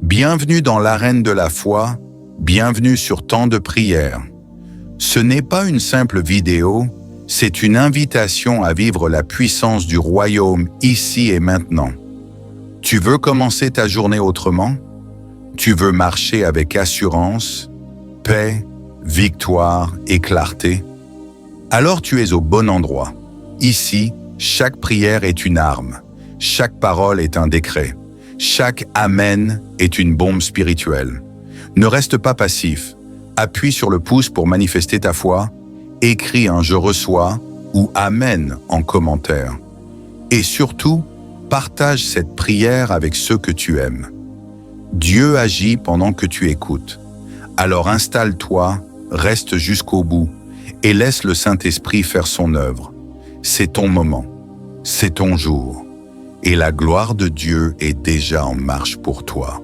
Bienvenue dans l'arène de la foi, bienvenue sur Temps de prière. Ce n'est pas une simple vidéo, c'est une invitation à vivre la puissance du royaume ici et maintenant. Tu veux commencer ta journée autrement? Tu veux marcher avec assurance, paix, victoire et clarté? Alors tu es au bon endroit. Ici, chaque prière est une arme, chaque parole est un décret. Chaque Amen est une bombe spirituelle. Ne reste pas passif. Appuie sur le pouce pour manifester ta foi. Écris un « Je reçois » ou « Amen » en commentaire. Et surtout, partage cette prière avec ceux que tu aimes. Dieu agit pendant que tu écoutes. Alors installe-toi, reste jusqu'au bout et laisse le Saint-Esprit faire son œuvre. C'est ton moment. C'est ton jour. Et la gloire de Dieu est déjà en marche pour toi.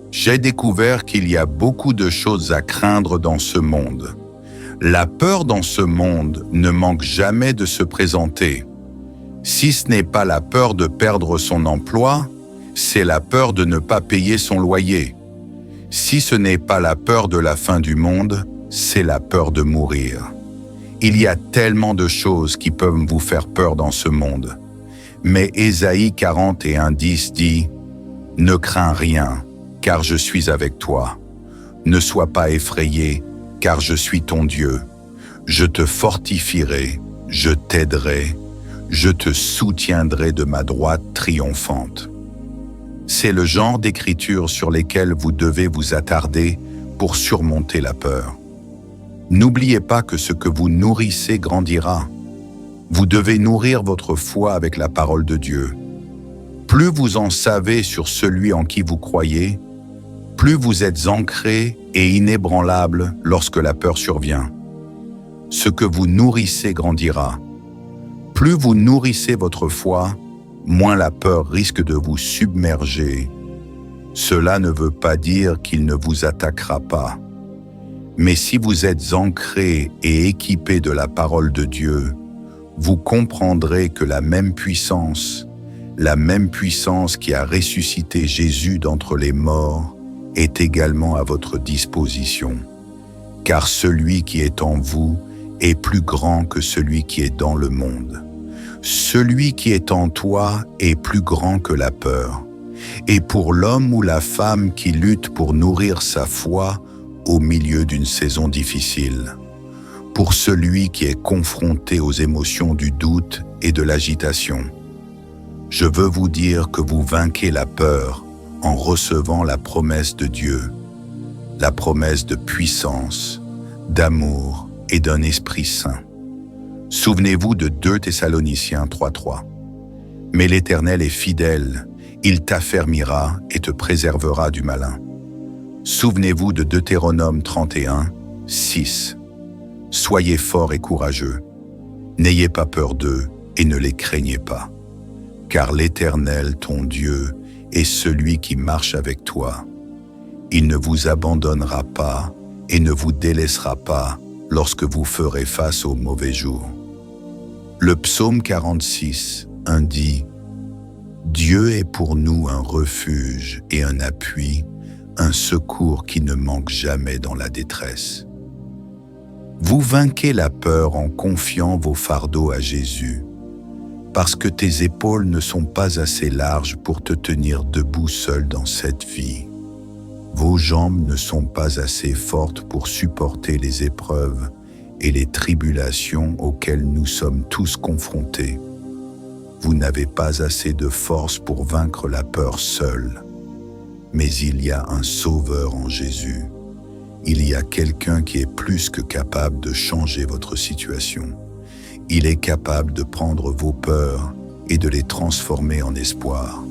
J'ai découvert qu'il y a beaucoup de choses à craindre dans ce monde. La peur dans ce monde ne manque jamais de se présenter. Si ce n'est pas la peur de perdre son emploi, c'est la peur de ne pas payer son loyer. Si ce n'est pas la peur de la fin du monde, c'est la peur de mourir. Il y a tellement de choses qui peuvent vous faire peur dans ce monde. Mais Ésaïe 41:10 dit « Ne crains rien, car je suis avec toi. Ne sois pas effrayé, car je suis ton Dieu. Je te fortifierai, je t'aiderai, je te soutiendrai de ma droite triomphante. » C'est le genre d'écriture sur lesquelles vous devez vous attarder pour surmonter la peur. N'oubliez pas que ce que vous nourrissez grandira. Vous devez nourrir votre foi avec la parole de Dieu. Plus vous en savez sur celui en qui vous croyez, plus vous êtes ancré et inébranlable lorsque la peur survient. Ce que vous nourrissez grandira. Plus vous nourrissez votre foi, moins la peur risque de vous submerger. Cela ne veut pas dire qu'il ne vous attaquera pas. Mais si vous êtes ancré et équipé de la parole de Dieu, vous comprendrez que la même puissance qui a ressuscité Jésus d'entre les morts, est également à votre disposition. Car celui qui est en vous est plus grand que celui qui est dans le monde. Celui qui est en toi est plus grand que la peur. Et pour l'homme ou la femme qui lutte pour nourrir sa foi au milieu d'une saison difficile, pour celui qui est confronté aux émotions du doute et de l'agitation, je veux vous dire que vous vainquez la peur en recevant la promesse de Dieu, la promesse de puissance, d'amour et d'un Esprit Saint. Souvenez-vous de 2 Thessaloniciens 3:3. « Mais l'Éternel est fidèle, il t'affermira et te préservera du malin. » Souvenez-vous de Deutéronome 31:6. « Soyez forts et courageux, n'ayez pas peur d'eux et ne les craignez pas, car l'Éternel, ton Dieu, est celui qui marche avec toi. Il ne vous abandonnera pas et ne vous délaissera pas lorsque vous ferez face aux mauvais jours. » Le psaume 46:1 dit « Dieu est pour nous un refuge et un appui, un secours qui ne manque jamais dans la détresse. » Vous vainquez la peur en confiant vos fardeaux à Jésus, parce que tes épaules ne sont pas assez larges pour te tenir debout seul dans cette vie. Vos jambes ne sont pas assez fortes pour supporter les épreuves et les tribulations auxquelles nous sommes tous confrontés. Vous n'avez pas assez de force pour vaincre la peur seul, mais il y a un Sauveur en Jésus. Il y a quelqu'un qui est plus que capable de changer votre situation. Il est capable de prendre vos peurs et de les transformer en espoir.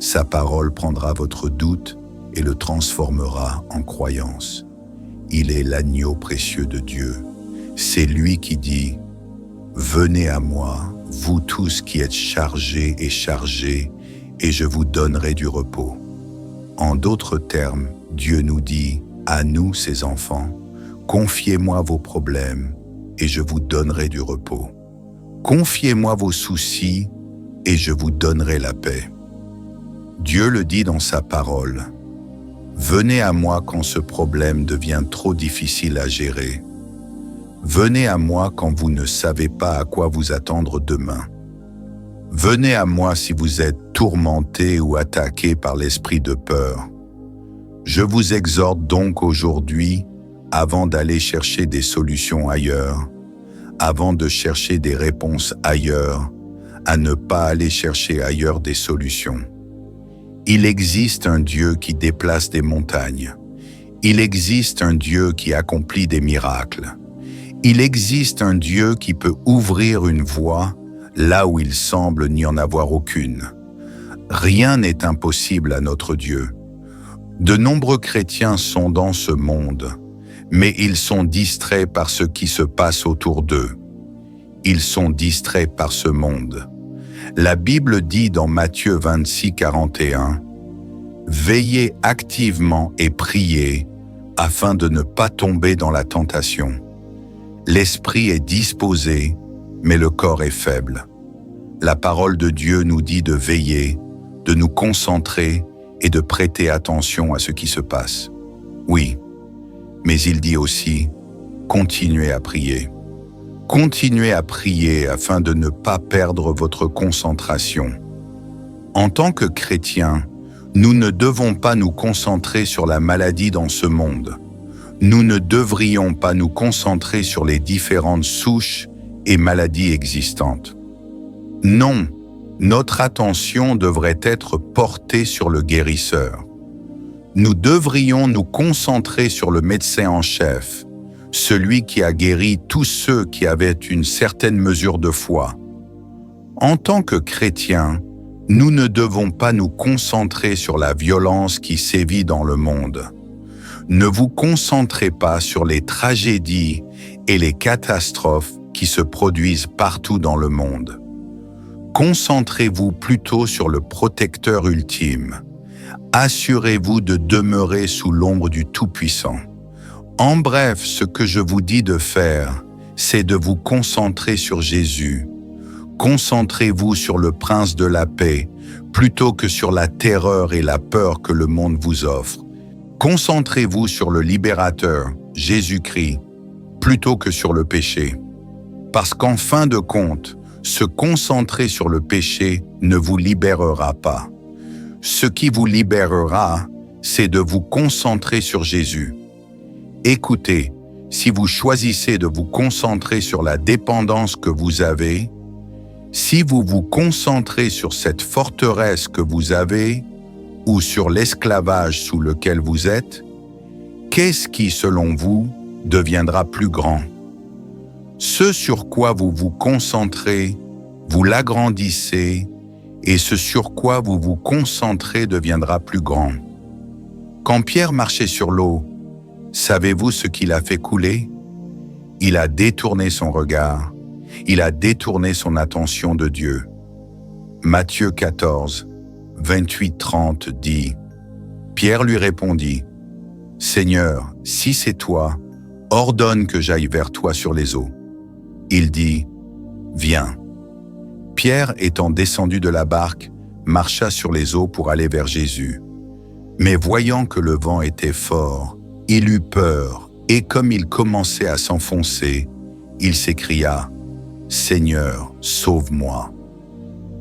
Sa parole prendra votre doute et le transformera en croyance. Il est l'agneau précieux de Dieu. C'est lui qui dit « Venez à moi, vous tous qui êtes chargés et chargés, et je vous donnerai du repos. » En d'autres termes, Dieu nous dit, à nous, ses enfants, « Confiez-moi vos problèmes, et je vous donnerai du repos. Confiez-moi vos soucis, et je vous donnerai la paix. » Dieu le dit dans sa parole. Venez à moi quand ce problème devient trop difficile à gérer. Venez à moi quand vous ne savez pas à quoi vous attendre demain. Venez à moi si vous êtes tourmenté ou attaqué par l'esprit de peur. Je vous exhorte donc aujourd'hui, avant d'aller chercher des solutions ailleurs, avant de chercher des réponses ailleurs, à ne pas aller chercher ailleurs des solutions. Il existe un Dieu qui déplace des montagnes. Il existe un Dieu qui accomplit des miracles. Il existe un Dieu qui peut ouvrir une voie là où il semble n'y en avoir aucune. Rien n'est impossible à notre Dieu. De nombreux chrétiens sont dans ce monde, mais ils sont distraits par ce qui se passe autour d'eux. Ils sont distraits par ce monde. La Bible dit dans Matthieu 26, 41, « Veillez activement et priez afin de ne pas tomber dans la tentation. L'esprit est disposé, mais le corps est faible. » La parole de Dieu nous dit de veiller, de nous concentrer et de prêter attention à ce qui se passe. Oui, mais il dit aussi, continuez à prier. Continuez à prier afin de ne pas perdre votre concentration. En tant que chrétiens, nous ne devons pas nous concentrer sur la maladie dans ce monde. Nous ne devrions pas nous concentrer sur les différentes souches et maladies existantes. Non, notre attention devrait être portée sur le guérisseur. Nous devrions nous concentrer sur le médecin en chef, celui qui a guéri tous ceux qui avaient une certaine mesure de foi. En tant que chrétiens, nous ne devons pas nous concentrer sur la violence qui sévit dans le monde. Ne vous concentrez pas sur les tragédies et les catastrophes qui se produisent partout dans le monde. Concentrez-vous plutôt sur le protecteur ultime. Assurez-vous de demeurer sous l'ombre du Tout-Puissant. En bref, ce que je vous dis de faire, c'est de vous concentrer sur Jésus. Concentrez-vous sur le Prince de la paix, plutôt que sur la terreur et la peur que le monde vous offre. Concentrez-vous sur le Libérateur, Jésus-Christ, plutôt que sur le péché. Parce qu'en fin de compte, se concentrer sur le péché ne vous libérera pas. Ce qui vous libérera, c'est de vous concentrer sur Jésus. Écoutez, si vous choisissez de vous concentrer sur la dépendance que vous avez, si vous vous concentrez sur cette forteresse que vous avez ou sur l'esclavage sous lequel vous êtes, qu'est-ce qui, selon vous, deviendra plus grand? Ce sur quoi vous vous concentrez, vous l'agrandissez, et ce sur quoi vous vous concentrez deviendra plus grand. Quand Pierre marchait sur l'eau, savez-vous ce qu'il a fait couler? Il a détourné son regard, il a détourné son attention de Dieu. Matthieu 14, 28-30 dit, Pierre lui répondit, « Seigneur, si c'est toi, ordonne que j'aille vers toi sur les eaux. » Il dit, « Viens. » Pierre, étant descendu de la barque, marcha sur les eaux pour aller vers Jésus. Mais voyant que le vent était fort, il eut peur, et comme il commençait à s'enfoncer, il s'écria, « Seigneur, sauve-moi. »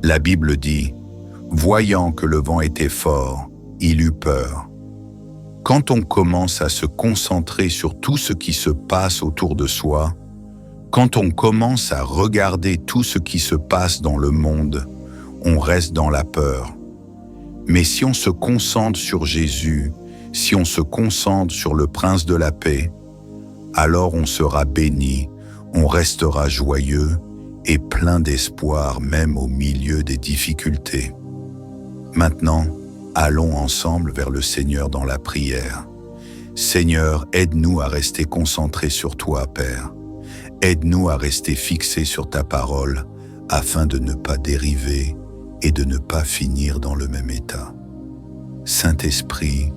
La Bible dit, « Voyant que le vent était fort, il eut peur. » Quand on commence à se concentrer sur tout ce qui se passe autour de soi, quand on commence à regarder tout ce qui se passe dans le monde, on reste dans la peur. Mais si on se concentre sur Jésus, si on se concentre sur le Prince de la paix, alors on sera béni, on restera joyeux et plein d'espoir même au milieu des difficultés. Maintenant, allons ensemble vers le Seigneur dans la prière. Seigneur, aide-nous à rester concentrés sur toi, Père. Aide-nous à rester fixés sur ta parole afin de ne pas dériver et de ne pas finir dans le même état. Saint-Esprit,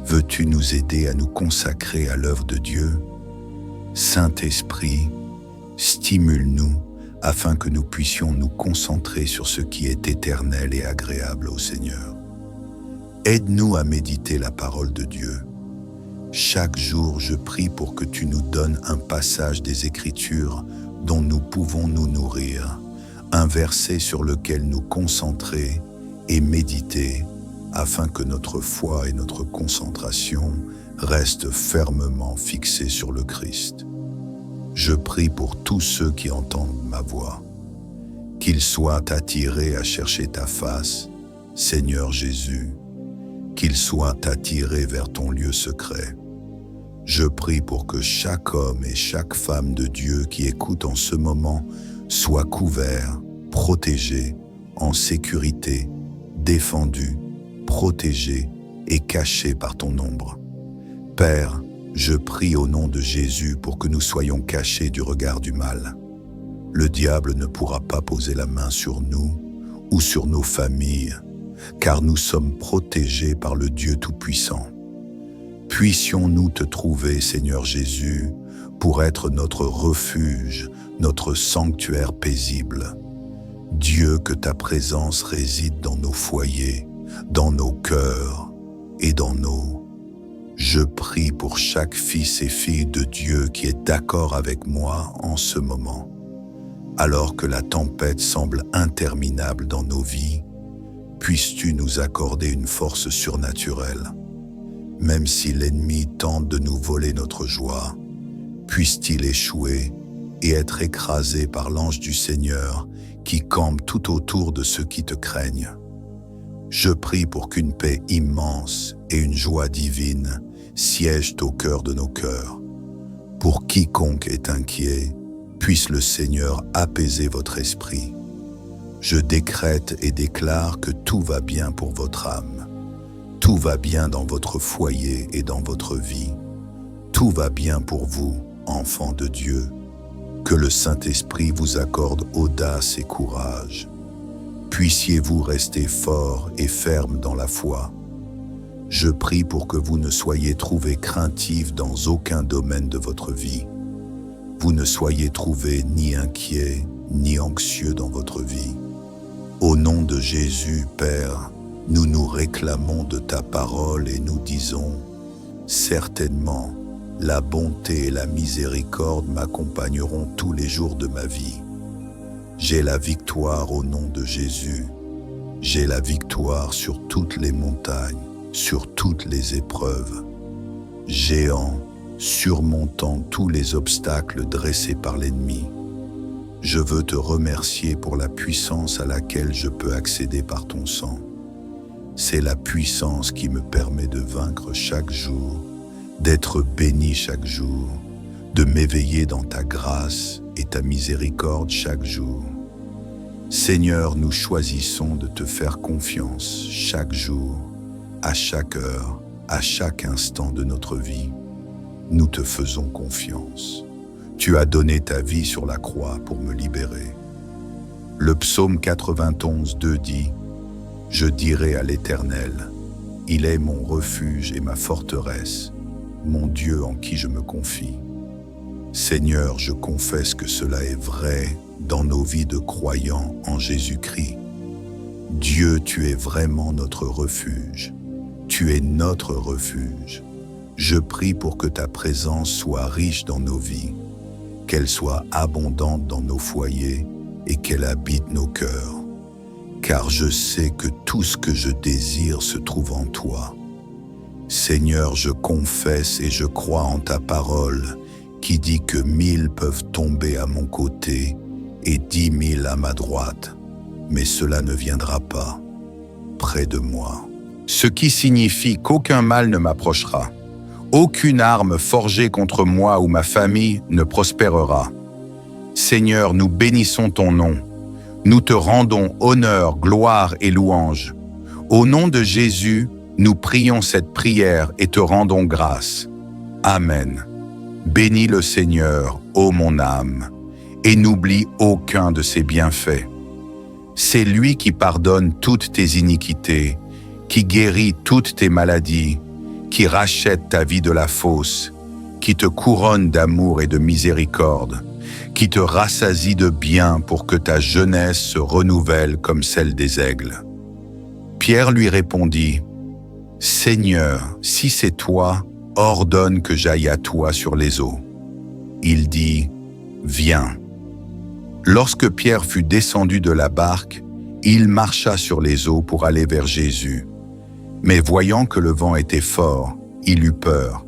veux-tu nous aider à nous consacrer à l'œuvre de Dieu? Saint-Esprit, stimule-nous afin que nous puissions nous concentrer sur ce qui est éternel et agréable au Seigneur. Aide-nous à méditer la parole de Dieu. Chaque jour, je prie pour que tu nous donnes un passage des Écritures dont nous pouvons nous nourrir, un verset sur lequel nous concentrer et méditer, afin que notre foi et notre concentration restent fermement fixées sur le Christ. Je prie pour tous ceux qui entendent ma voix, qu'ils soient attirés à chercher ta face, Seigneur Jésus, qu'ils soient attirés vers ton lieu secret. Je prie pour que chaque homme et chaque femme de Dieu qui écoute en ce moment soit couvert, protégé, en sécurité, défendu, protégé et caché par ton ombre. Père, je prie au nom de Jésus pour que nous soyons cachés du regard du mal. Le diable ne pourra pas poser la main sur nous ou sur nos familles, car nous sommes protégés par le Dieu Tout-Puissant. Puissions-nous te trouver, Seigneur Jésus, pour être notre refuge, notre sanctuaire paisible. Dieu, que ta présence réside dans nos foyers, dans nos cœurs et dans nos... Je prie pour chaque fils et fille de Dieu qui est d'accord avec moi en ce moment. Alors que la tempête semble interminable dans nos vies, puisses-tu nous accorder une force surnaturelle. Même si l'ennemi tente de nous voler notre joie, puisse-t-il échouer et être écrasé par l'ange du Seigneur qui campe tout autour de ceux qui te craignent. Je prie pour qu'une paix immense et une joie divine siègent au cœur de nos cœurs. Pour quiconque est inquiet, puisse le Seigneur apaiser votre esprit. Je décrète et déclare que tout va bien pour votre âme. Tout va bien dans votre foyer et dans votre vie. Tout va bien pour vous, enfants de Dieu. Que le Saint-Esprit vous accorde audace et courage. Puissiez-vous rester fort et ferme dans la foi. Je prie pour que vous ne soyez trouvés craintifs dans aucun domaine de votre vie. Vous ne soyez trouvés ni inquiets ni anxieux dans votre vie. Au nom de Jésus, Père, nous nous réclamons de ta parole et nous disons, certainement, la bonté et la miséricorde m'accompagneront tous les jours de ma vie. J'ai la victoire au nom de Jésus. J'ai la victoire sur toutes les montagnes, sur toutes les épreuves. Géant, surmontant tous les obstacles dressés par l'ennemi. Je veux te remercier pour la puissance à laquelle je peux accéder par ton sang. C'est la puissance qui me permet de vaincre chaque jour, d'être béni chaque jour, de m'éveiller dans ta grâce et ta miséricorde chaque jour. Seigneur, nous choisissons de te faire confiance chaque jour, à chaque heure, à chaque instant de notre vie. Nous te faisons confiance. Tu as donné ta vie sur la croix pour me libérer. Le psaume 91:2 dit « Je dirai à l'Éternel, il est mon refuge et ma forteresse, mon Dieu en qui je me confie. » Seigneur, je confesse que cela est vrai dans nos vies de croyants en Jésus-Christ. Dieu, tu es vraiment notre refuge. Tu es notre refuge. Je prie pour que ta présence soit riche dans nos vies, qu'elle soit abondante dans nos foyers et qu'elle habite nos cœurs. Car je sais que tout ce que je désire se trouve en toi. Seigneur, je confesse et je crois en ta parole qui dit que 1000 peuvent tomber à mon côté et 10 000 à ma droite, mais cela ne viendra pas près de moi. Ce qui signifie qu'aucun mal ne m'approchera. Aucune arme forgée contre moi ou ma famille ne prospérera. Seigneur, nous bénissons ton nom. Nous te rendons honneur, gloire et louange. Au nom de Jésus, nous prions cette prière et te rendons grâce. Amen. Bénis le Seigneur, ô mon âme, et n'oublie aucun de ses bienfaits. C'est lui qui pardonne toutes tes iniquités, qui guérit toutes tes maladies, qui rachète ta vie de la fosse, qui te couronne d'amour et de miséricorde, qui te rassasie de bien pour que ta jeunesse se renouvelle comme celle des aigles. Pierre lui répondit, « Seigneur, si c'est toi, ordonne que j'aille à toi sur les eaux. Il dit, viens. Lorsque Pierre fut descendu de la barque, il marcha sur les eaux pour aller vers Jésus. Mais voyant que le vent était fort, il eut peur.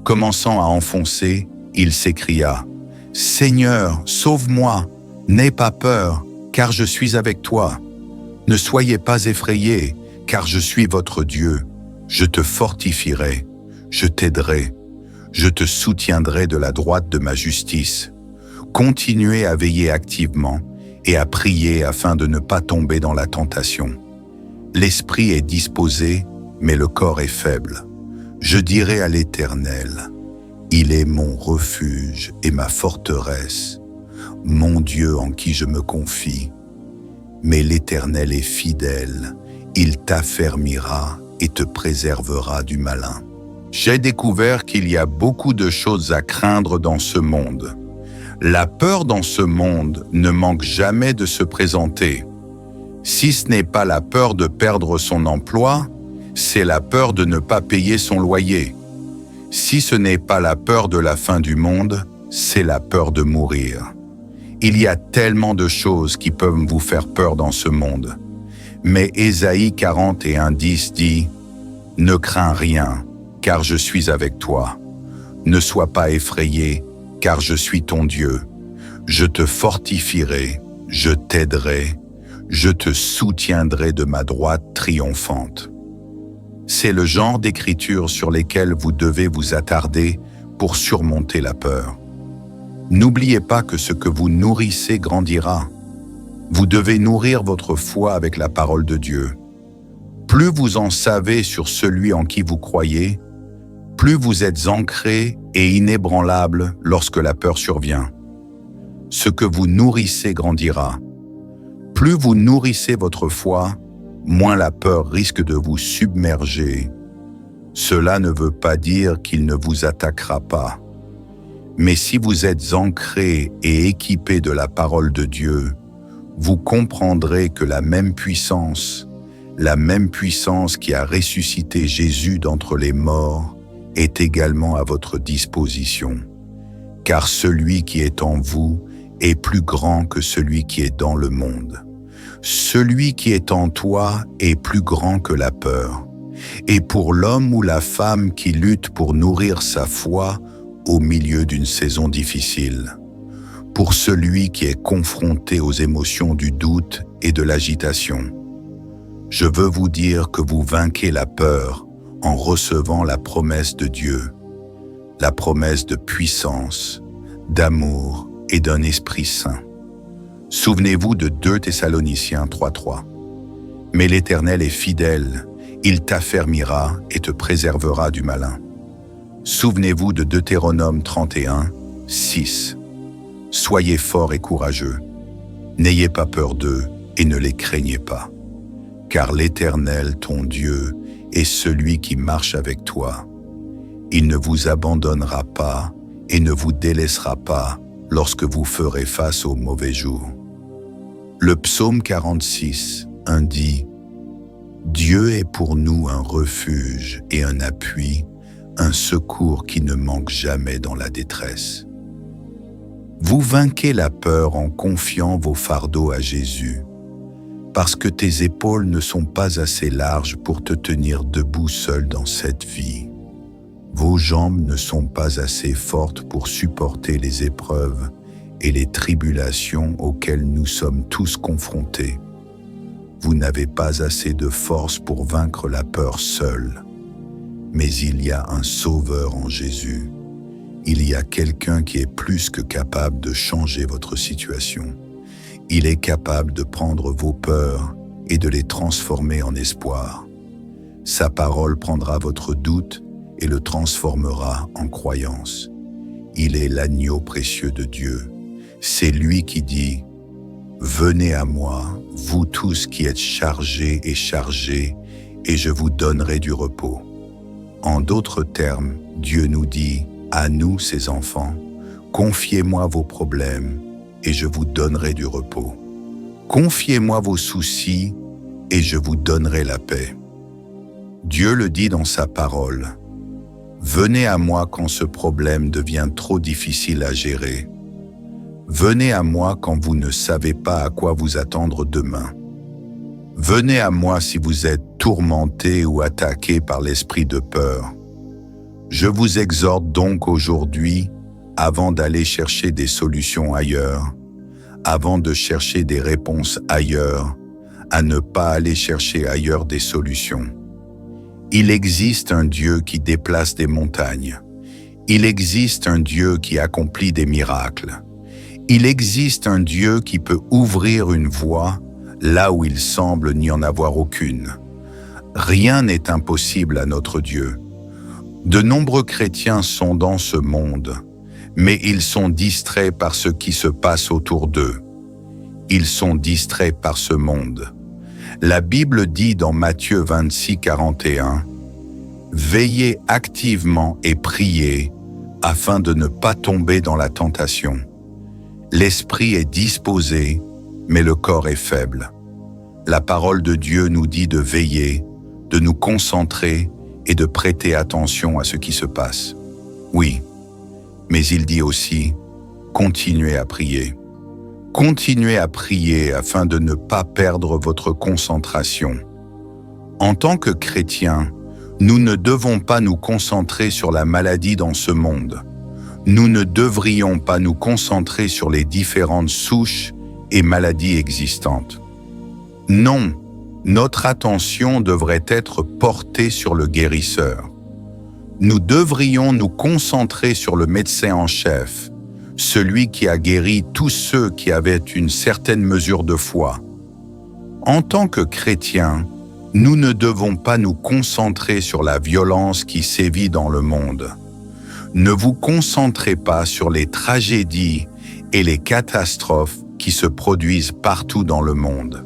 Commençant à enfoncer, il s'écria, « Seigneur, sauve-moi, n'aie pas peur, car je suis avec toi. Ne soyez pas effrayés, car je suis votre Dieu. Je te fortifierai, je t'aiderai, je te soutiendrai de la droite de ma justice. » Continuez à veiller activement et à prier afin de ne pas tomber dans la tentation. L'esprit est disposé, mais le corps est faible. Je dirai à l'Éternel, il est mon refuge et ma forteresse, mon Dieu en qui je me confie. Mais l'Éternel est fidèle, il t'affermira et te préservera du malin. J'ai découvert qu'il y a beaucoup de choses à craindre dans ce monde. La peur dans ce monde ne manque jamais de se présenter. Si ce n'est pas la peur de perdre son emploi, c'est la peur de ne pas payer son loyer. Si ce n'est pas la peur de la fin du monde, c'est la peur de mourir. Il y a tellement de choses qui peuvent vous faire peur dans ce monde. Mais Ésaïe 41:10 dit « Ne crains rien, car je suis avec toi. Ne sois pas effrayé, car je suis ton Dieu. Je te fortifierai, je t'aiderai, je te soutiendrai de ma droite triomphante. » C'est le genre d'écriture sur lesquelles vous devez vous attarder pour surmonter la peur. N'oubliez pas que ce que vous nourrissez grandira. Vous devez nourrir votre foi avec la parole de Dieu. Plus vous en savez sur celui en qui vous croyez, plus vous êtes ancré et inébranlable lorsque la peur survient. Ce que vous nourrissez grandira. Plus vous nourrissez votre foi, moins la peur risque de vous submerger. Cela ne veut pas dire qu'il ne vous attaquera pas. Mais si vous êtes ancré et équipé de la parole de Dieu, vous comprendrez que la même puissance qui a ressuscité Jésus d'entre les morts, est également à votre disposition. Car celui qui est en vous est plus grand que celui qui est dans le monde. Celui qui est en toi est plus grand que la peur. Et pour l'homme ou la femme qui lutte pour nourrir sa foi au milieu d'une saison difficile, pour celui qui est confronté aux émotions du doute et de l'agitation, je veux vous dire que vous vainquez la peur en recevant la promesse de Dieu, la promesse de puissance, d'amour et d'un Esprit Saint. Souvenez-vous de 2 Thessaloniciens 3:3. « Mais l'Éternel est fidèle, il t'affermira et te préservera du malin. » Souvenez-vous de Deutéronome 31:6. « Soyez forts et courageux, n'ayez pas peur d'eux et ne les craignez pas, car l'Éternel, ton Dieu, est celui qui marche avec toi. Il ne vous abandonnera pas et ne vous délaissera pas lorsque vous ferez face aux mauvais jours. » Le psaume 46:1 dit « Dieu est pour nous un refuge et un appui, un secours qui ne manque jamais dans la détresse. » Vous vainquez la peur en confiant vos fardeaux à Jésus, parce que tes épaules ne sont pas assez larges pour te tenir debout seul dans cette vie. Vos jambes ne sont pas assez fortes pour supporter les épreuves et les tribulations auxquelles nous sommes tous confrontés. Vous n'avez pas assez de force pour vaincre la peur seul. Mais il y a un Sauveur en Jésus. Il y a quelqu'un qui est plus que capable de changer votre situation. Il est capable de prendre vos peurs et de les transformer en espoir. Sa parole prendra votre doute et le transformera en croyance. Il est l'agneau précieux de Dieu. C'est lui qui dit « Venez à moi, vous tous qui êtes chargés, et je vous donnerai du repos. » En d'autres termes, Dieu nous dit, à nous ses enfants, « Confiez-moi vos problèmes, et je vous donnerai du repos. Confiez-moi vos soucis, et je vous donnerai la paix. » Dieu le dit dans sa parole. Venez à moi quand ce problème devient trop difficile à gérer. Venez à moi quand vous ne savez pas à quoi vous attendre demain. Venez à moi si vous êtes tourmenté ou attaqué par l'esprit de peur. Je vous exhorte donc aujourd'hui, avant d'aller chercher des solutions ailleurs, avant de chercher des réponses ailleurs, à ne pas aller chercher ailleurs des solutions. Il existe un Dieu qui déplace des montagnes. Il existe un Dieu qui accomplit des miracles. Il existe un Dieu qui peut ouvrir une voie là où il semble n'y en avoir aucune. Rien n'est impossible à notre Dieu. De nombreux chrétiens sont dans ce monde, mais ils sont distraits par ce qui se passe autour d'eux. Ils sont distraits par ce monde. La Bible dit dans Matthieu 26, 41, « Veillez activement et priez afin de ne pas tomber dans la tentation. L'esprit est disposé, mais le corps est faible. » La parole de Dieu nous dit de veiller, de nous concentrer et de prêter attention à ce qui se passe. Oui, mais il dit aussi, continuez à prier. Continuez à prier afin de ne pas perdre votre concentration. En tant que chrétiens, nous ne devons pas nous concentrer sur la maladie dans ce monde. Nous ne devrions pas nous concentrer sur les différentes souches et maladies existantes. Non, notre attention devrait être portée sur le guérisseur. Nous devrions nous concentrer sur le médecin en chef, celui qui a guéri tous ceux qui avaient une certaine mesure de foi. En tant que chrétiens, nous ne devons pas nous concentrer sur la violence qui sévit dans le monde. Ne vous concentrez pas sur les tragédies et les catastrophes qui se produisent partout dans le monde.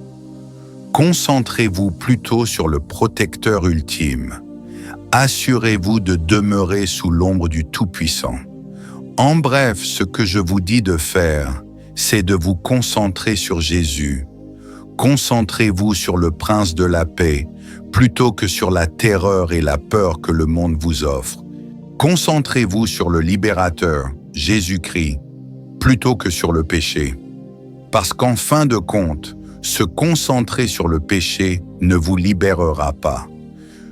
Concentrez-vous plutôt sur le protecteur ultime. Assurez-vous de demeurer sous l'ombre du Tout-Puissant. En bref, ce que je vous dis de faire, c'est de vous concentrer sur Jésus. Concentrez-vous sur le Prince de la paix, plutôt que sur la terreur et la peur que le monde vous offre. Concentrez-vous sur le Libérateur, Jésus-Christ, plutôt que sur le péché. Parce qu'en fin de compte, se concentrer sur le péché ne vous libérera pas.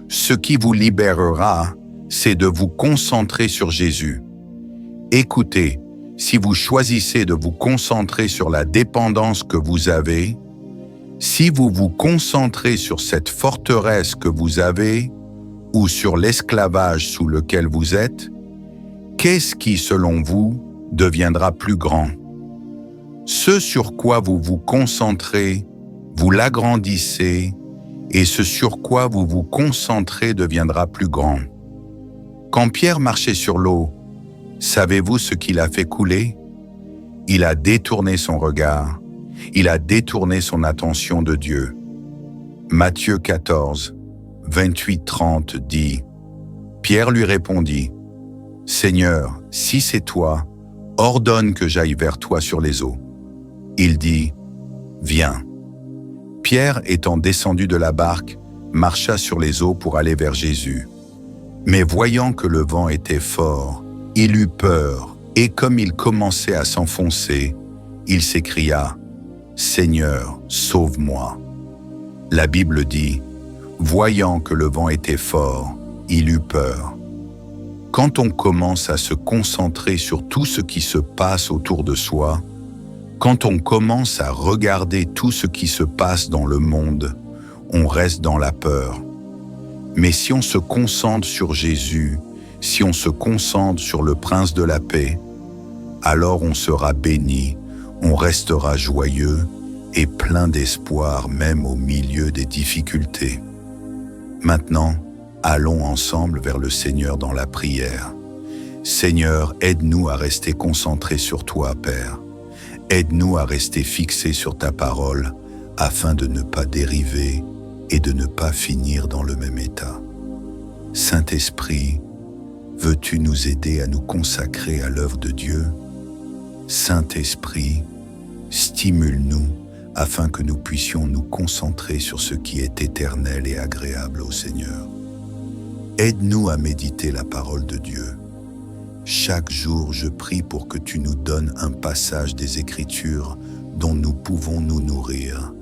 Ce qui vous libérera, c'est de vous concentrer sur Jésus. Écoutez, si vous choisissez de vous concentrer sur la dépendance que vous avez, si vous vous concentrez sur cette forteresse que vous avez ou sur l'esclavage sous lequel vous êtes, qu'est-ce qui, selon vous, deviendra plus grand? Ce sur quoi vous vous concentrez, vous l'agrandissez, et ce sur quoi vous vous concentrez deviendra plus grand. Quand Pierre marchait sur l'eau, savez-vous ce qu'il a fait couler? Il a détourné son regard, il a détourné son attention de Dieu. Matthieu 14, 28-30 dit, Pierre lui répondit, « Seigneur, si c'est toi, ordonne que j'aille vers toi sur les eaux. » Il dit, « Viens. » Pierre, étant descendu de la barque, marcha sur les eaux pour aller vers Jésus. Mais voyant que le vent était fort, il eut peur, et comme il commençait à s'enfoncer, il s'écria, « Seigneur, sauve-moi. » La Bible dit, « Voyant que le vent était fort, il eut peur. » Quand on commence à se concentrer sur tout ce qui se passe autour de soi, quand on commence à regarder tout ce qui se passe dans le monde, on reste dans la peur. Mais si on se concentre sur Jésus, si on se concentre sur le Prince de la paix, alors on sera béni, on restera joyeux et plein d'espoir même au milieu des difficultés. Maintenant, allons ensemble vers le Seigneur dans la prière. Seigneur, aide-nous à rester concentrés sur toi, Père. Aide-nous à rester fixés sur ta parole afin de ne pas dériver et de ne pas finir dans le même état. Saint-Esprit, veux-tu nous aider à nous consacrer à l'œuvre de Dieu? Saint-Esprit, stimule-nous afin que nous puissions nous concentrer sur ce qui est éternel et agréable au Seigneur. Aide-nous à méditer la parole de Dieu. Chaque jour, je prie pour que tu nous donnes un passage des Écritures dont nous pouvons nous nourrir,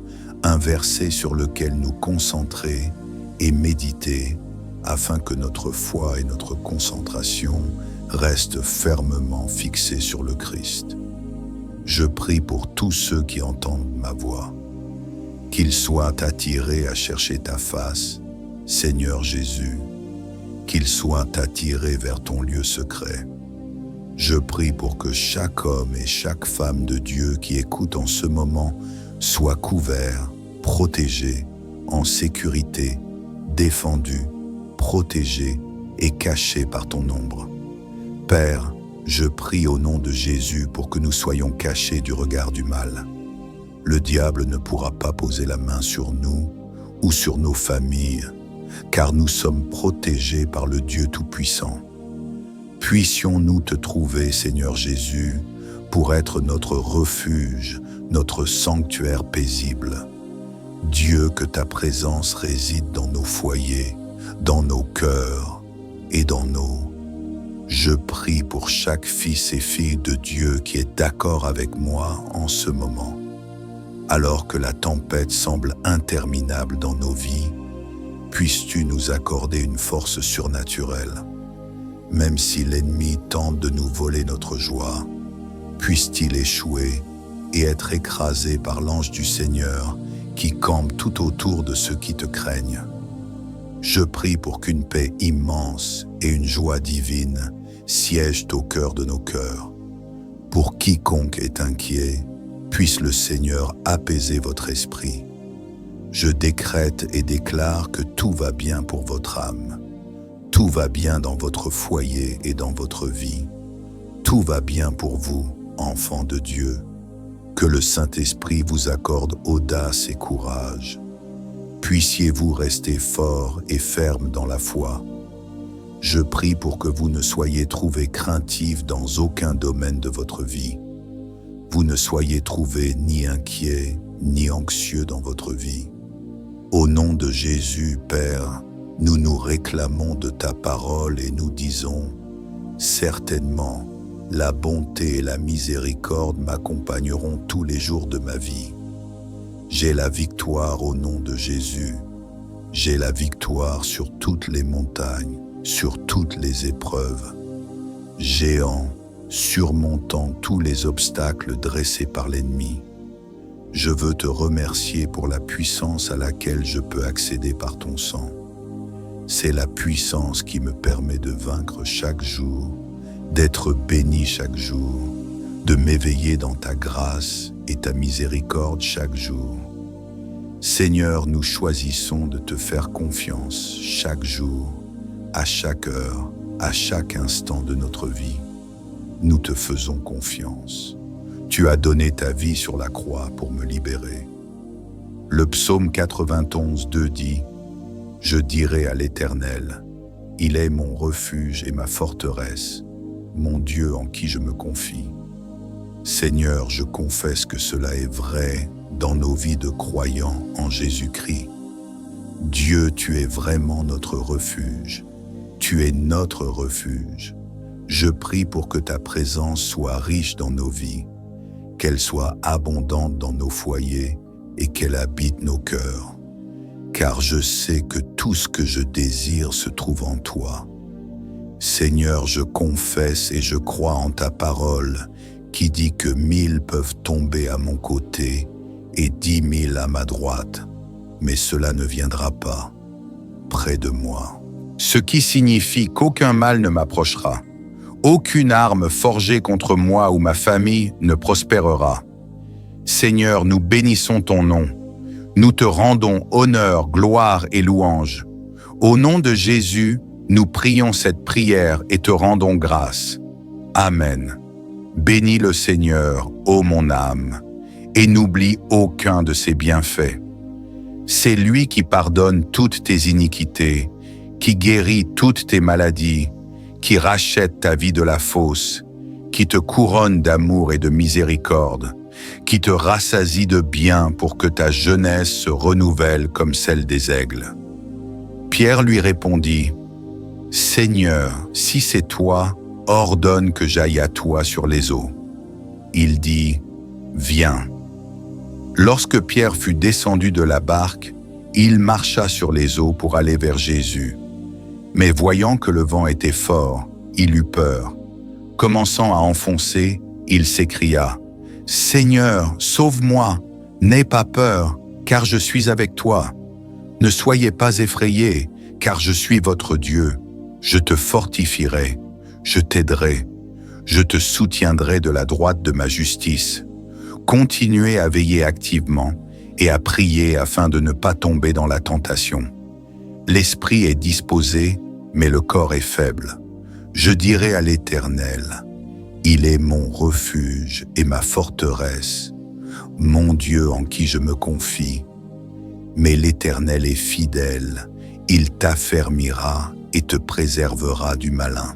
un verset sur lequel nous concentrer et méditer afin que notre foi et notre concentration restent fermement fixées sur le Christ. Je prie pour tous ceux qui entendent ma voix, qu'ils soient attirés à chercher ta face, Seigneur Jésus, qu'ils soient attirés vers ton lieu secret. Je prie pour que chaque homme et chaque femme de Dieu qui écoute en ce moment soit couvert, protégé, en sécurité, défendu, protégé et caché par ton ombre. Père, je prie au nom de Jésus pour que nous soyons cachés du regard du mal. Le diable ne pourra pas poser la main sur nous ou sur nos familles, car nous sommes protégés par le Dieu Tout-Puissant. Puissions-nous te trouver, Seigneur Jésus, pour être notre refuge, notre sanctuaire paisible. Dieu, que ta présence réside dans nos foyers, dans nos cœurs et dans nos... Je prie pour chaque fils et fille de Dieu qui est d'accord avec moi en ce moment. Alors que la tempête semble interminable dans nos vies, puisses-tu nous accorder une force surnaturelle. Même si l'ennemi tente de nous voler notre joie, puisse-t-il échouer et être écrasé par l'ange du Seigneur qui campe tout autour de ceux qui te craignent. Je prie pour qu'une paix immense et une joie divine siègent au cœur de nos cœurs. Pour quiconque est inquiet, puisse le Seigneur apaiser votre esprit. Je décrète et déclare que tout va bien pour votre âme. Tout va bien dans votre foyer et dans votre vie. Tout va bien pour vous, enfants de Dieu. Que le Saint-Esprit vous accorde audace et courage. Puissiez-vous rester forts et fermes dans la foi. Je prie pour que vous ne soyez trouvés craintifs dans aucun domaine de votre vie. Vous ne soyez trouvés ni inquiets, ni anxieux dans votre vie. Au nom de Jésus, Père, nous nous réclamons de ta parole et nous disons, certainement, la bonté et la miséricorde m'accompagneront tous les jours de ma vie. J'ai la victoire au nom de Jésus. J'ai la victoire sur toutes les montagnes, sur toutes les épreuves. Géant, surmontant tous les obstacles dressés par l'ennemi. Je veux te remercier pour la puissance à laquelle je peux accéder par ton sang. C'est la puissance qui me permet de vaincre chaque jour, d'être béni chaque jour, de m'éveiller dans ta grâce et ta miséricorde chaque jour. Seigneur, nous choisissons de te faire confiance chaque jour, à chaque heure, à chaque instant de notre vie. Nous te faisons confiance. Tu as donné ta vie sur la croix pour me libérer. Le psaume 91, 2 dit « Je dirai à l'Éternel, il est mon refuge et ma forteresse, mon Dieu en qui je me confie. » Seigneur, je confesse que cela est vrai dans nos vies de croyants en Jésus-Christ. Dieu, tu es vraiment notre refuge. Tu es notre refuge. Je prie pour que ta présence soit riche dans nos vies, qu'elle soit abondante dans nos foyers et qu'elle habite nos cœurs. Car je sais que tout ce que je désire se trouve en toi. Seigneur, je confesse et je crois en ta parole qui dit que 1000 peuvent tomber à mon côté et 10 000 à ma droite, mais cela ne viendra pas près de moi. Ce qui signifie qu'aucun mal ne m'approchera. Aucune arme forgée contre moi ou ma famille ne prospérera. Seigneur, nous bénissons ton nom. Nous te rendons honneur, gloire et louange. Au nom de Jésus, nous prions cette prière et te rendons grâce. Amen. Bénis le Seigneur, ô mon âme, et n'oublie aucun de ses bienfaits. C'est lui qui pardonne toutes tes iniquités, qui guérit toutes tes maladies, qui rachète ta vie de la fosse, qui te couronne d'amour et de miséricorde, qui te rassasie de bien pour que ta jeunesse se renouvelle comme celle des aigles. Pierre lui répondit, « « Seigneur, si c'est toi, ordonne que j'aille à toi sur les eaux. » Il dit « Viens. » Lorsque Pierre fut descendu de la barque, il marcha sur les eaux pour aller vers Jésus. Mais voyant que le vent était fort, il eut peur. Commençant à enfoncer, il s'écria « Seigneur, sauve-moi, n'aie pas peur, car je suis avec toi. Ne soyez pas effrayés, car je suis votre Dieu. Je te fortifierai, je t'aiderai, je te soutiendrai de la droite de ma justice. » Continuez à veiller activement et à prier afin de ne pas tomber dans la tentation. L'esprit est disposé, mais le corps est faible. Je dirai à l'Éternel, « Il est mon refuge et ma forteresse, mon Dieu en qui je me confie. » Mais l'Éternel est fidèle, il t'affermira et te préservera du malin.